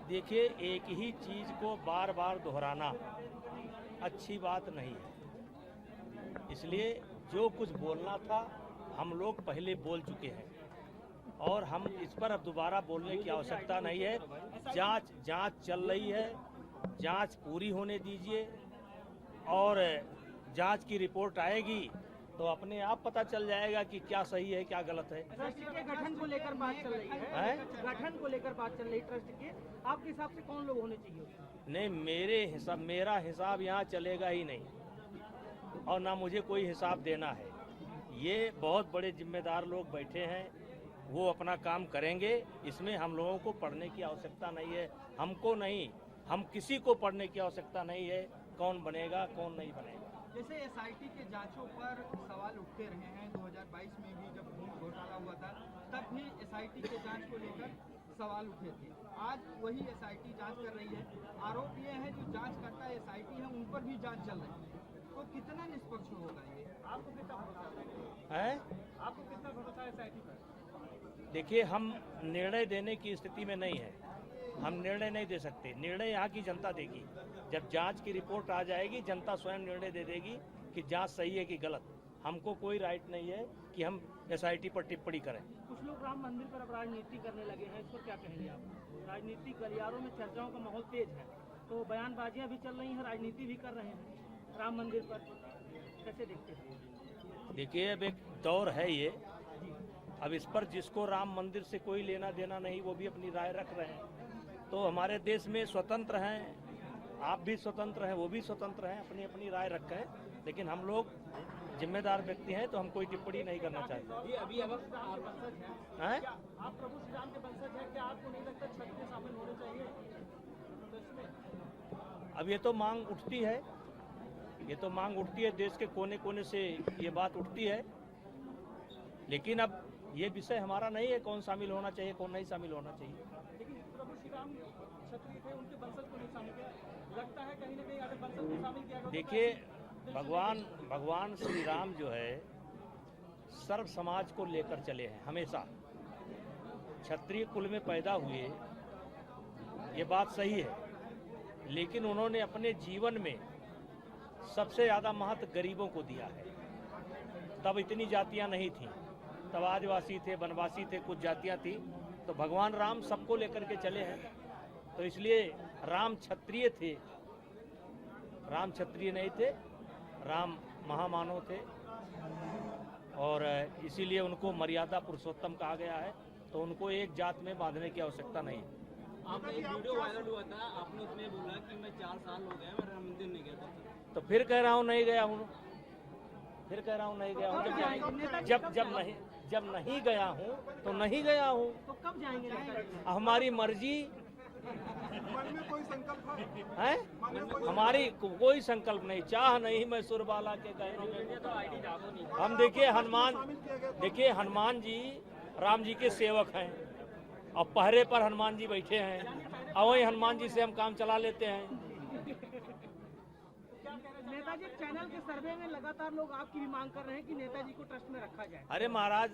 देखिए, एक ही चीज़ को बार बार दोहराना अच्छी बात नहीं है। इसलिए जो कुछ बोलना था हम लोग पहले बोल चुके हैं और हम इस पर अब दोबारा बोलने की आवश्यकता नहीं है। जांच चल रही है, जांच पूरी होने दीजिए और जांच की रिपोर्ट आएगी तो अपने आप पता चल जाएगा कि क्या सही है क्या गलत है। ट्रस्ट के गठन को लेकर बात चल रही है, गठन को लेकर बात चल रही है ट्रस्ट के, आपके हिसाब से कौन लोग होने चाहिए? नहीं, मेरा हिसाब यहाँ चलेगा ही नहीं और ना मुझे कोई हिसाब देना है। ये बहुत बड़े जिम्मेदार लोग बैठे हैं, वो अपना काम करेंगे। इसमें हम लोगों को पढ़ने की आवश्यकता नहीं है, हमको नहीं, हम किसी को पढ़ने की आवश्यकता नहीं है कौन बनेगा कौन नहीं बनेगा। जैसे एसआईटी के जांचों पर सवाल उठते रहे हैं, 2022 में भी जब भूमि घोटाला हुआ था तब भी एसआईटी के जांच को लेकर सवाल उठे थे। आज वही एसआईटी जांच कर रही है। आरोप ये है जो जांच करता है एसआईटी है, उन पर भी जांच चल रही है, तो कितना निष्पक्ष होगा ये? आपको कितना भरोसा है? आपको कितना भरोसा है एसआईटी पर? देखिए, हम निर्णय देने की स्थिति में नहीं है, हम निर्णय नहीं दे सकते। निर्णय यहाँ की जनता देगी। जब जांच की रिपोर्ट आ जाएगी जनता स्वयं निर्णय दे देगी कि जांच सही है कि गलत। हमको कोई राइट नहीं है कि हम एसआईटी पर टिप्पणी करें। कुछ लोग राम मंदिर पर अब राजनीति करने लगे हैं, इस पर क्या कहेंगे आप? राजनीतिक गलियारों में चर्चाओं का माहौल तेज है, तो बयानबाजियां भी चल रही हैं, राजनीति भी कर रहे हैं राम मंदिर पर, कैसे देखते हैं? देखिए, अब एक दौर है ये, अब इस पर जिसको राम मंदिर से कोई लेना देना नहीं वो भी अपनी राय रख रहे हैं। तो हमारे देश में स्वतंत्र हैं, आप भी स्वतंत्र हैं, वो भी स्वतंत्र हैं, अपनी अपनी राय रखें। लेकिन हम लोग जिम्मेदार व्यक्ति हैं तो हम कोई टिप्पणी नहीं करना चाहते। अभी आप प्रभु श्री राम के वंशज हैं, क्या आपको नहीं लगता छठ में शामिल होने चाहिए? अब ये तो मांग उठती है, देश के कोने कोने से ये बात उठती है। लेकिन अब ये विषय हमारा नहीं है कौन शामिल होना चाहिए कौन नहीं शामिल होना चाहिए। लेकिन प्रभु श्री राम क्षत्रिय थे, उनके वंशज को नहीं शामिल किया, लगता है कहीं ना कहीं अगर वंशज को शामिल किया गया। देखिए, भगवान श्री राम जो है सर्व समाज को लेकर चले हैं हमेशा। क्षत्रिय कुल में पैदा हुए, ये बात सही है, लेकिन उन्होंने अपने जीवन में सबसे ज़्यादा महत्व गरीबों को दिया है। तब इतनी जातियां नहीं थीं, तब आदिवासी थे, वनवासी थे, कुछ जातियां थी। तो भगवान राम सबको लेकर के चले हैं, तो इसलिए राम क्षत्रिय थे, राम क्षत्रिय नहीं थे, राम महामानव थे और इसीलिए उनको मर्यादा पुरुषोत्तम कहा गया है। तो उनको एक जात में बांधने की आवश्यकता नहीं है। आपने एक वीडियो वायरल हुआ था, आपने उसमें बोला कि मैं 4 साल हो गए मैं राम मंदिर नहीं गया था। तो फिर कह रहा हूँ नहीं गया हूँ, फिर कह रहा हूँ नहीं गया हूँ। जब नहीं गया हूँ तो नहीं गया हूँ। तो कब जाएंगे? हमारी मर्जी मन में कोई संकल्प है, हमारी कोई संकल्प नहीं, चाह नहीं मैं सुरबाला के गहनों में। हम देखिए हनुमान जी राम जी के सेवक हैं और पहरे पर हनुमान जी बैठे हैं और वही हनुमान जी से हम काम चला लेते हैं। नेताजी चैनल के सर्वे में लगातार लोग आपकी भी मांग कर रहे हैं कि नेताजी को ट्रस्ट में रखा जाए। अरे महाराज,